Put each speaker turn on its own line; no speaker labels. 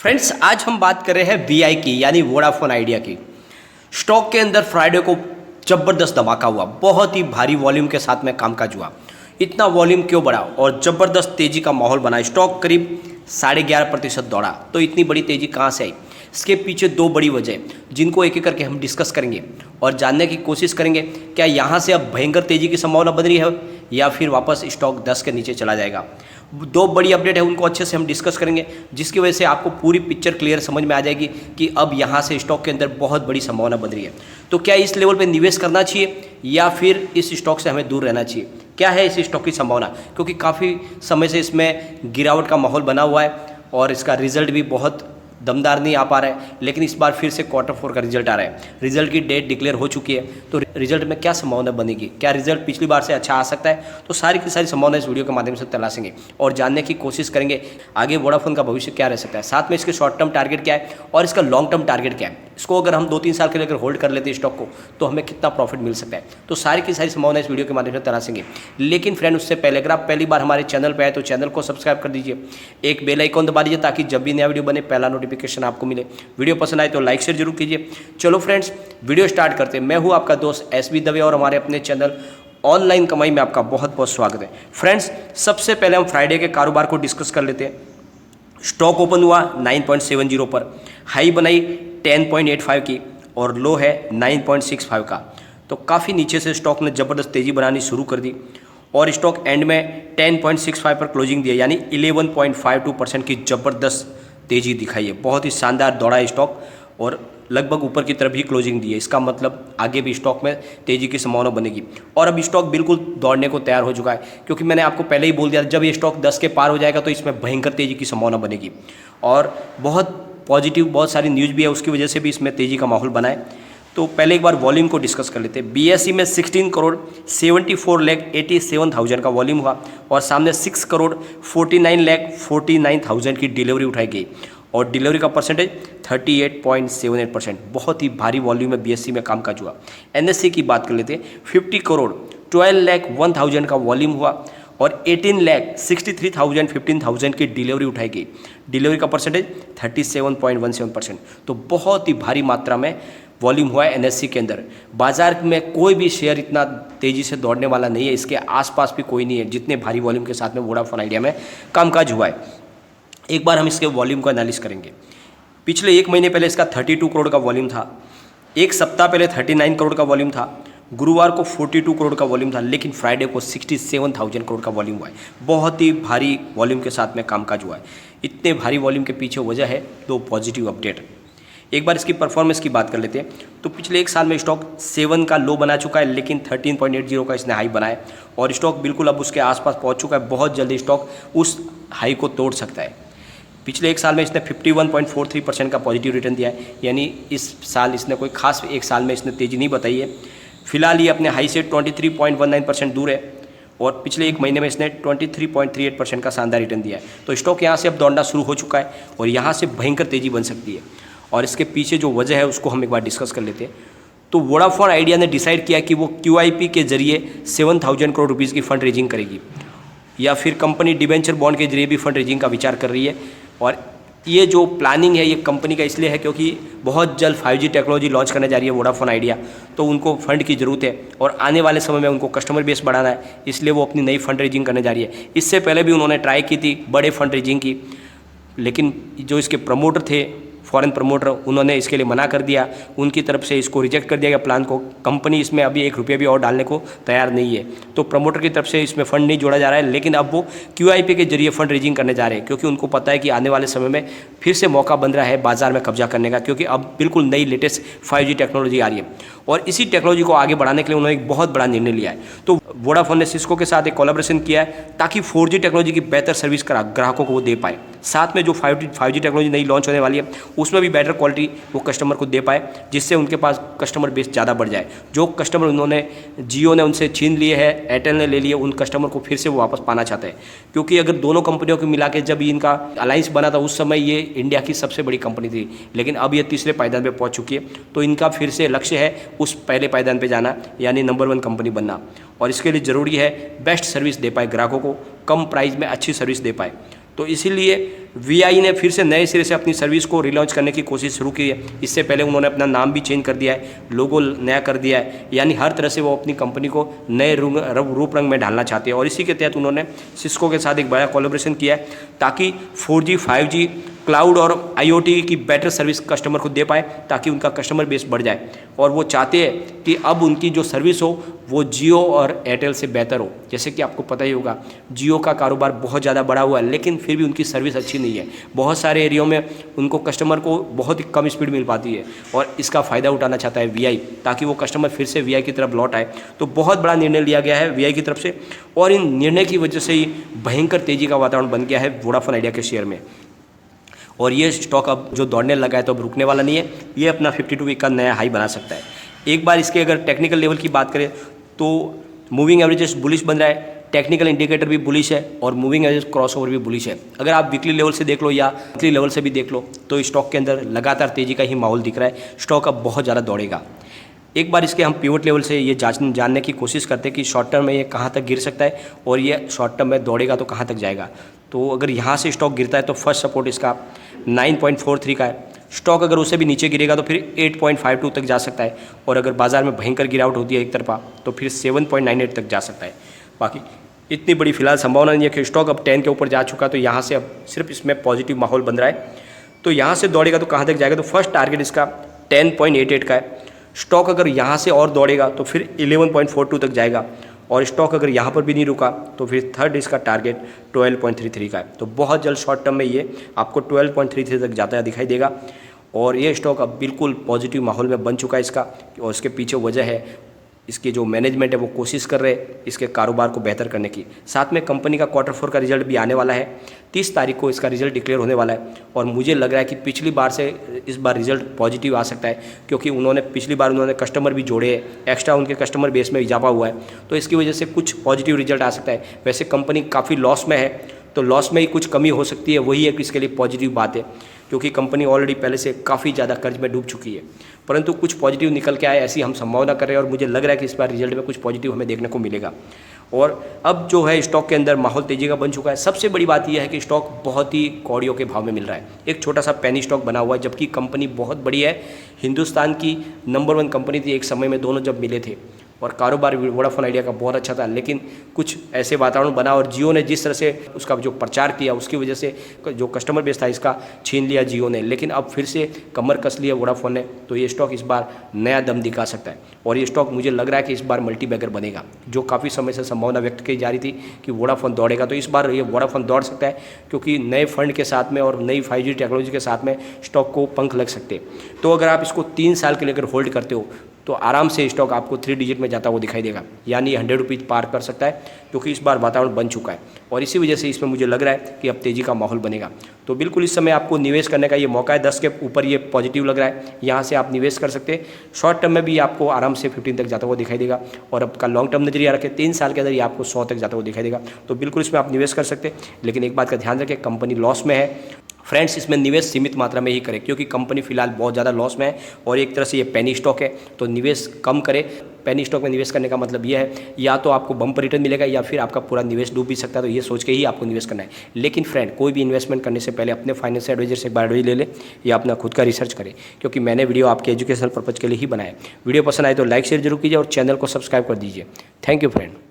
Friends, आज हम बात कर रहे हैं वीआई की, यानी वोडाफोन आइडिया की। स्टॉक के अंदर फ्राइडे को जबरदस्त धमाका हुआ, बहुत ही भारी वॉल्यूम के साथ में कामकाज हुआ। इतना वॉल्यूम क्यों बढ़ा और जबरदस्त तेजी का माहौल बना। स्टॉक करीब 11.5% दौड़ा। तो इतनी बड़ी तेजी कहाँ से आई? इसके पीछे दो बड़ी वजह जिनको एक एक करके हम डिस्कस करेंगे और जानने की कोशिश करेंगे क्या यहाँ से अब भयंकर तेजी की संभावना बन रही है या फिर वापस स्टॉक 10 के नीचे चला जाएगा। दो बड़ी अपडेट है, उनको अच्छे से हम डिस्कस करेंगे, जिसकी वजह से आपको पूरी पिक्चर क्लियर समझ में आ जाएगी कि अब यहाँ से स्टॉक के अंदर बहुत बड़ी संभावना बन रही है। तो क्या इस लेवल पे निवेश करना चाहिए या फिर इस स्टॉक से हमें दूर रहना चाहिए? क्या है इस स्टॉक की संभावना? क्योंकि काफ़ी समय से इसमें गिरावट का माहौल बना हुआ है और इसका रिजल्ट भी बहुत दमदार नहीं आ पा रहा है, लेकिन इस बार फिर से Q4 का रिजल्ट आ रहा है। रिजल्ट की डेट डिक्लेयर हो चुकी है, तो रिजल्ट में क्या संभावना बनेगी? क्या रिजल्ट पिछली बार से अच्छा आ सकता है? तो सारी की सारी संभावना इस वीडियो के माध्यम से तलाशेंगे और जानने की कोशिश करेंगे आगे वोडाफोन का भविष्य क्या रह सकता है, साथ में इसके शॉर्ट टर्म टारगेट क्या है और इसका लॉन्ग टर्म टारगेट क्या है। इसको अगर हम 2-3 साल के लिए अगर होल्ड कर लेते हैं स्टॉक को, तो हमें कितना प्रॉफिट मिल सकता है। तो सारी की सारी संभावना इस वीडियो के माध्यम से तलाशेंगे। लेकिन फ्रेंड, उससे पहले अगर आप पहली बार हमारे चैनल पर आए तो चैनल को सब्सक्राइब कर दीजिए, एक बेल आइकॉन दबा दीजिए ताकि जब भी नया वीडियो बने पहला नोटिफिकेशन आपको मिले। वीडियो पसंद आए तो लाइक शेयर जरूर कीजिए। चलो फ्रेंड्स, वीडियो स्टार्ट करते हैं। मैं हूं आपका दोस्त एसबी दवे और हमारे अपने चैनल ऑनलाइन कमाई में आपका बहुत बहुत स्वागत है। फ्रेंड्स, सबसे पहले हम फ्राइडे के कारोबार को डिस्कस कर लेते हैं। स्टॉक ओपन हुआ 9.70 पर, हाई बनाई 10.85 की और लो है 9.65 का। तो काफ़ी नीचे से स्टॉक ने ज़बरदस्त तेज़ी बनानी शुरू कर दी और स्टॉक एंड में 10.65 पर क्लोजिंग दिया, यानी 11.52% की ज़बरदस्त तेज़ी दिखाई है। बहुत ही शानदार दौड़ा है स्टॉक और लगभग ऊपर की तरफ ही क्लोजिंग दी है। इसका मतलब आगे भी स्टॉक में तेज़ी की संभावना बनेगी और अब स्टॉक बिल्कुल दौड़ने को तैयार हो चुका है, क्योंकि मैंने आपको पहले ही बोल दिया जब ये स्टॉक 10 के पार हो जाएगा तो इसमें भयंकर तेज़ी की संभावना बनेगी और बहुत पॉजिटिव बहुत सारी न्यूज़ भी है, उसकी वजह से भी इसमें तेज़ी का माहौल बना है। तो पहले एक बार वॉल्यूम को डिस्कस कर लेते हैं। बीएसई में 16 करोड़ 74 लाख 87,000 का वॉल्यूम हुआ और सामने 6 करोड़ 49 लाख 49,000 की डिलीवरी उठाई गई और डिलीवरी का परसेंटेज 38.78%। बहुत ही भारी वॉल्यूम में बीएसई में कामकाज हुआ। एनएससी की बात कर लेते हैं। 50 करोड़ 12 लाख 1,000 का वॉल्यूम हुआ और 18 लाख 63,000 15,000 की डिलीवरी उठाई गई। डिलीवरी का परसेंटेज 37.17%। तो बहुत ही भारी मात्रा में वॉल्यूम हुआ है एनएससी के अंदर। बाजार में कोई भी शेयर इतना तेज़ी से दौड़ने वाला नहीं है, इसके आसपास भी कोई नहीं है जितने भारी वॉल्यूम के साथ में वोडाफोन आइडिया में कामकाज हुआ है। एक बार हम इसके वॉल्यूम को एनालिस करेंगे। पिछले एक महीने पहले इसका 32 करोड़ का वॉल्यूम था, एक सप्ताह पहले 39 करोड़ का वॉल्यूम था, गुरुवार को 42 करोड़ का वॉल्यूम था, लेकिन फ्राइडे को 67,000 करोड़ का वॉल्यूम हुआ है। बहुत ही भारी वॉल्यूम के साथ में कामकाज हुआ है। इतने भारी वॉल्यूम के पीछे वजह है दो पॉजिटिव अपडेट। एक बार इसकी परफॉर्मेंस की बात कर लेते हैं। तो पिछले एक साल में स्टॉक 7 का लो बना चुका है, लेकिन 13.80 का इसने हाई बनाया और स्टॉक बिल्कुल अब उसके आसपास पहुंच चुका है। बहुत जल्दी स्टॉक उस हाई को तोड़ सकता है। पिछले एक साल में इसने 51.43% का पॉजिटिव रिटर्न दिया है, यानी इस साल इसने कोई खास एक साल में इसने तेज़ी नहीं बताई है। फिलहाल ये अपने हाई से 23.19% दूर है और पिछले एक महीने में इसने 23.38% का शानदार रिटर्न दिया है। तो स्टॉक यहाँ से अब दौड़ना शुरू हो चुका है और यहाँ से भयंकर तेज़ी बन सकती है और इसके पीछे जो वजह है उसको हम एक बार डिस्कस कर लेते हैं। तो वोडाफोन आइडिया ने डिसाइड किया कि वो QIP के जरिए 7,000 करोड़ रुपीज़ की फंड रेजिंग करेगी या फिर कंपनी डिबेंचर बॉन्ड के जरिए भी फंड रेजिंग का विचार कर रही है। और ये जो प्लानिंग है ये कंपनी का इसलिए है क्योंकि बहुत जल्द 5G टेक्नोलॉजी लॉन्च करने जा रही है वोडाफोन आइडिया, तो उनको फंड की ज़रूरत है और आने वाले समय में उनको कस्टमर बेस बढ़ाना है, इसलिए वो अपनी नई फंड रेजिंग करने जा रही है। इससे पहले भी उन्होंने ट्राई की थी बड़े फंड रेजिंग की, लेकिन जो इसके प्रमोटर थे फॉरेन प्रमोटर, उन्होंने इसके लिए मना कर दिया। उनकी तरफ से इसको रिजेक्ट कर दिया गया प्लान को। कंपनी इसमें अभी 1 रुपया भी और डालने को तैयार नहीं है, तो प्रमोटर की तरफ से इसमें फ़ंड नहीं जोड़ा जा रहा है। लेकिन अब वो QIP के जरिए फंड रेजिंग करने जा रहे हैं, क्योंकि उनको पता है कि आने वाले समय में फिर से मौका बन रहा है बाजार में कब्जा करने का, क्योंकि अब बिल्कुल नई लेटेस्ट 5G टेक्नोलॉजी आ रही है और इसी टेक्नोलॉजी को आगे बढ़ाने के लिए उन्होंने एक बहुत बड़ा निर्णय लिया है। तो वोडाफोन ने सिस्को के साथ एक कोलैबोरेशन किया है ताकि 4G टेक्नोलॉजी की बेहतर सर्विस ग्राहकों को वो दे पाए। साथ में जो 5G टेक्नोलॉजी नई लॉन्च होने वाली है उसमें भी बेटर क्वालिटी वो कस्टमर को दे पाए, जिससे उनके पास कस्टमर बेस ज़्यादा बढ़ जाए। जो कस्टमर उन्होंने जियो ने उनसे छीन लिए है, एयरटेल ने ले लिए, उन कस्टमर को फिर से वो वापस पाना चाहते हैं। क्योंकि अगर दोनों कंपनियों को मिला के जब इनका अलायंस बना था उस समय ये इंडिया की सबसे बड़ी कंपनी थी, लेकिन अब ये तीसरे पायदान पर पहुँच चुकी है। तो इनका फिर से लक्ष्य है उस पहले पायदान पर जाना, यानी नंबर 1 कंपनी बनना, और इसके लिए ज़रूरी है बेस्ट सर्विस दे पाए ग्राहकों को, कम प्राइस में अच्छी सर्विस दे पाए। तो इसीलिए वीआई ने फिर से नए सिरे से अपनी सर्विस को रिलॉन्च करने की कोशिश शुरू की है। इससे पहले उन्होंने अपना नाम भी चेंज कर दिया है, लोगो नया कर दिया है, यानी हर तरह से वो अपनी कंपनी को नए रूप रंग में ढालना चाहते हैं। और इसी के तहत उन्होंने सिस्को के साथ एक बड़ा कोलैबोरेशन किया है ताकि 4G 5G क्लाउड और IoT की बेटर सर्विस कस्टमर को दे पाए, ताकि उनका कस्टमर बेस बढ़ जाए। और वो चाहते हैं कि अब उनकी जो सर्विस हो वो जियो और एयरटेल से बेहतर हो। जैसे कि आपको पता ही होगा, जियो का कारोबार बहुत ज़्यादा बढ़ा हुआ है, लेकिन फिर भी उनकी सर्विस अच्छी नहीं है। बहुत सारे एरियो में उनको कस्टमर को बहुत ही कम स्पीड मिल पाती है, और इसका फ़ायदा उठाना चाहता है वीआई, ताकि वो कस्टमर फिर से वीआई की तरफ लौट आए। तो बहुत बड़ा निर्णय लिया गया है वीआई की तरफ से, और इन निर्णय की वजह से ही भयंकर तेज़ी का वातावरण बन गया है वोडाफोन आइडिया के शेयर में। और ये स्टॉक अब जो दौड़ने लगा है तो अब रुकने वाला नहीं है, ये अपना 52 वीक का नया हाई बना सकता है। एक बार इसके अगर टेक्निकल लेवल की बात करें तो मूविंग एवरेजेस बुलिश बन रहा है, टेक्निकल इंडिकेटर भी बुलिश है, और मूविंग एवरेज क्रॉसओवर भी बुलिश है। अगर आप वीकली लेवल से देख लो या मंथली लेवल से भी देख लो तो स्टॉक के अंदर लगातार तेज़ी का ही माहौल दिख रहा है। स्टॉक अब बहुत ज़्यादा दौड़ेगा। एक बार इसके हम पिवट लेवल से ये जानने की कोशिश करते हैं कि शॉर्ट टर्म में ये कहाँ तक गिर सकता है, और ये शॉर्ट टर्म में दौड़ेगा तो कहाँ तक जाएगा। तो अगर यहाँ से स्टॉक गिरता है तो फर्स्ट सपोर्ट इसका 9.43 का है। स्टॉक अगर उससे भी नीचे गिरेगा तो फिर 8.52 तक जा सकता है, और अगर बाजार में भयंकर गिरावट होती है एक तरफा तो फिर 7.98 तक जा सकता है। बाकी इतनी बड़ी फिलहाल संभावना नहीं है कि स्टॉक अब 10 के ऊपर जा चुका, तो यहाँ से अब सिर्फ इसमें पॉजिटिव माहौल बन रहा है। तो यहाँ से दौड़ेगा तो कहाँ तक जाएगा, तो फर्स्ट टारगेट इसका 10.88 का है। स्टॉक अगर यहाँ से और दौड़ेगा तो फिर 11.42 तक जाएगा, और स्टॉक अगर यहाँ पर भी नहीं रुका तो फिर थर्ड इसका टारगेट 12.33 का है। तो बहुत जल्द शॉर्ट टर्म में ये आपको 12.33 तक जाता है दिखाई देगा, और ये स्टॉक अब बिल्कुल पॉजिटिव माहौल में बन चुका है इसका। और इसके पीछे वजह है इसकी जो मैनेजमेंट है वो कोशिश कर रहे हैं इसके कारोबार को बेहतर करने की। साथ में कंपनी का Q4 का रिजल्ट भी आने वाला है, 30 तारीख को इसका रिजल्ट डिक्लेयर होने वाला है। और मुझे लग रहा है कि पिछली बार से इस बार रिजल्ट पॉजिटिव आ सकता है, क्योंकि पिछली बार उन्होंने कस्टमर भी जोड़े हैं, एक्स्ट्रा उनके कस्टमर बेस में इजाफा हुआ है, तो इसकी वजह से कुछ पॉजिटिव रिजल्ट आ सकता है। वैसे कंपनी काफ़ी लॉस में है, तो लॉस में ही कुछ कमी हो सकती है, वही एक इसके लिए पॉजिटिव बात है, क्योंकि कंपनी ऑलरेडी पहले से काफ़ी ज़्यादा कर्ज में डूब चुकी है। परंतु कुछ पॉजिटिव निकल के आए ऐसी हम संभावना कर रहे हैं, और मुझे लग रहा है कि इस बार रिजल्ट में कुछ पॉजिटिव हमें देखने को मिलेगा। और अब जो है स्टॉक के अंदर माहौल तेजी का बन चुका है। सबसे बड़ी बात यह है कि स्टॉक बहुत ही कौड़ियों के भाव में मिल रहा है। एक छोटा सा पेनी स्टॉक बना हुआ है, जबकि कंपनी बहुत बड़ी है, हिंदुस्तान की नंबर 1 कंपनी थी एक समय में, दोनों जब मिले थे, और कारोबार वोडाफोन आइडिया का बहुत अच्छा था। लेकिन कुछ ऐसे वातावरण बना, और जियो ने जिस तरह से उसका जो प्रचार किया उसकी वजह से जो कस्टमर बेस था इसका छीन लिया जियो ने। लेकिन अब फिर से कमर कस लिया वोडाफोन ने, तो ये स्टॉक इस बार नया दम दिखा सकता है। और ये स्टॉक मुझे लग रहा है कि इस बार मल्टीबैगर बनेगा, जो काफ़ी समय से संभावना व्यक्त की जा रही थी कि वोडाफोन दौड़ेगा, तो इस बार ये वोडाफोन दौड़ सकता है, क्योंकि नए फंड के साथ में और नई 5G टेक्नोलॉजी के साथ में स्टॉक को पंख लग सकते। तो अगर आप इसको 3 साल के लिए अगर होल्ड करते हो तो आराम से स्टॉक आपको 3 डिजिट में जाता हुआ दिखाई देगा, यानी 100 रुपीज़ पार कर सकता है, क्योंकि इस बार वातावरण बन चुका है। और इसी वजह से इसमें मुझे लग रहा है कि अब तेज़ी का माहौल बनेगा। तो बिल्कुल इस समय आपको निवेश करने का ये मौका है। 10 के ऊपर ये पॉजिटिव लग रहा है, यहाँ से आप निवेश कर सकते हैं। शॉर्ट टर्म में भी आपको आराम से 15 तक जाता हुआ दिखाई देगा, और आपका लॉन्ग टर्म नजरिया रखें 3 साल के अंदर ये आपको 100 तक जाता हुआ दिखाई देगा। तो बिल्कुल इसमें आप निवेश कर सकते हैं, लेकिन एक बात का ध्यान रखें, कंपनी लॉस में है। फ्रेंड्स, इसमें निवेश सीमित मात्रा में ही करें, क्योंकि कंपनी फिलहाल बहुत ज़्यादा लॉस में है, और एक तरह से ये पेनी स्टॉक है, तो निवेश कम करें। पेनी स्टॉक में निवेश करने का मतलब यह है, या तो आपको बम्पर रिटर्न मिलेगा या फिर आपका पूरा निवेश डूब भी सकता है, तो ये सोच के ही आपको निवेश करना है। लेकिन फ्रेंड, कोई भी इन्वेस्टमेंट करने से पहले अपने फाइनेंशियल एडवाइजर से एक बार एडवाइस ले लें, या अपना खुद का रिसर्च करें, क्योंकि मैंने वीडियो आपके एजुकेशनल पर्पज़ के लिए ही बनाया है। वीडियो पसंद आए तो लाइक शेयर जरूर कीजिए, और चैनल को सब्सक्राइब कर दीजिए। Thank you friend.